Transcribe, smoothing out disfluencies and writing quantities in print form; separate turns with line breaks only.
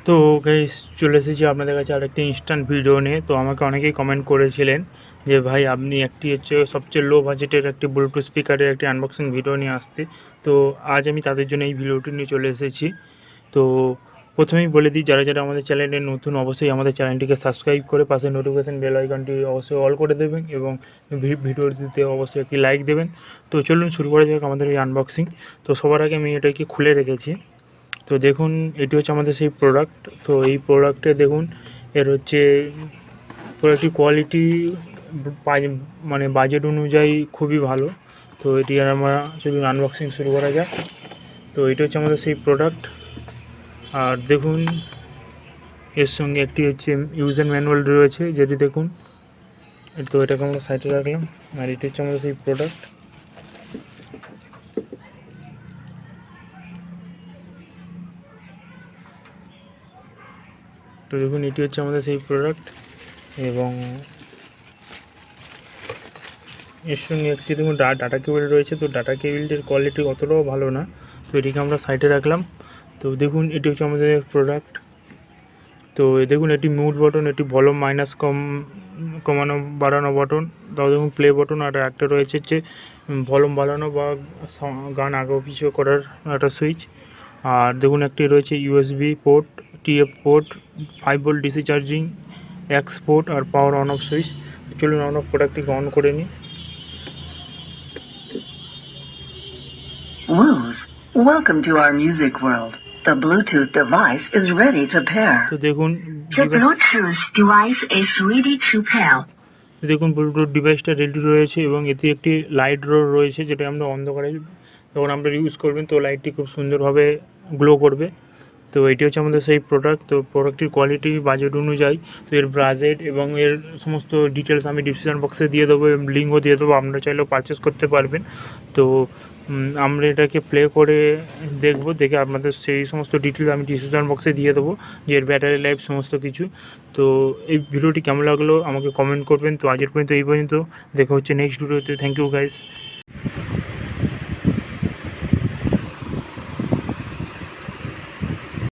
তো গাইস চলে এসেছি আপনাদের কাছে আরেকটি ইনস্ট্যান্ট ভিডিও নিয়ে। তো আমাকে অনেকেই কমেন্ট করেছিলেন যে ভাই আপনি একটি হচ্ছে সবচেয়ে লো বাজেটের একটি ব্লুটুথ স্পিকারের একটি আনবক্সিং ভিডিও নিয়ে আসতে। তো আজ আমি তাদের জন্য এই ভিডিওটি নিয়ে চলে এসেছি। তো প্রথমেই বলে দিই, যারা যারা আমাদের চ্যানেলে নতুন অবশ্যই আমাদের চ্যানেলটিকে সাবস্ক্রাইব করে পাশে নোটিফিকেশান বেল আইকনটি অবশ্যই অল করে দেবেন এবং ভিডিওটিতে অবশ্যই একটি লাইক দেবেন। তো চলুন শুরু করা যাক আমাদের এই আনবক্সিং। তো সবার আগে আমি এটাকে খুলে রেখেছি। তো দেখুন, এটি হচ্ছে আমাদের সেই প্রোডাক্ট। তো এই প্রোডাক্টে দেখুন এর হচ্ছে প্রোডাক্টটির কোয়ালিটি মানে বাজেট অনুযায়ী খুবই ভালো। তো এটি আর আমরা চলুন আনবক্সিং শুরু করা যাক। তো এটা হচ্ছে আমাদের সেই প্রোডাক্ট। আর দেখুন এর সঙ্গে একটি হচ্ছে ইউজার ম্যানুয়াল রয়েছে, যেটি দেখুন। তো এটাকে আমরা সাইডে রাখলাম। আর এটি হচ্ছে আমাদের সেই প্রোডাক্ট। তো দেখুন এটি হচ্ছে আমাদের সেই প্রোডাক্ট এবং এর সঙ্গে একটি দেখুন ডাটা কেবল রয়েছে। তো ডাটা কেবলটির কোয়ালিটি অতটাও ভালো না, তো এটিকে আমরা সাইডে রাখলাম। তো দেখুন এটি হচ্ছে আমাদের প্রোডাক্ট। তো দেখুন এটি মিউট বটন, এটি ভলিউম মাইনাস কমানো বাড়ানো বটন, তাও দেখুন প্লে বটন, আর একটা রয়েছে যে ভলিউম বাড়ানো বা গান আগেও পিছিয়ে করার একটা সুইচ। আর দেখুন একটি রয়েছে USB port, TF port, 5 volt DC charging, X port আর পাওয়ার অন অফ সুইচ। চলুন আমরা প্রোডাক্টটিকে অন করে নিই।
Welcome to our music world. The Bluetooth device is ready to pair.
তো দেখুন
The Bluetooth device is ready to pair.
দেখুন Bluetooth ডিভাইসটা ready রয়েছে এবং এতে একটি লাইট রয়েছে, যেটা আমরা অন্ধকারে যখন আমরা ইউজ করবেন তো লাইটটি খুব সুন্দরভাবে গ্লো করবে। তো এটি হচ্ছে আমাদের সেই প্রোডাক্ট। তো প্রোডাক্টটির কোয়ালিটি বাজেট অনুযায়ী, তো এর বাজেট এবং এর সমস্ত ডিটেলস আমি ডিসক্রিপশন বক্সে দিয়ে দেবো এবং লিঙ্কও দিয়ে দেবো, আপনারা চাইলেও পারচেস করতে পারবেন। তো আমরা এটাকে প্লে করে দেখবো, দেখে আপনাদের সেই সমস্ত ডিটেলস আমি ডিসক্রিপশন বক্সে দিয়ে দেবো, যে এর ব্যাটারি লাইফ সমস্ত কিছু। তো এই ভিডিওটি কেমন লাগলো আমাকে কমেন্ট করবেন। তো আজের পর্যন্ত এই পর্যন্ত, দেখা হচ্ছে নেক্সট ভিডিওতে। Thank you guys.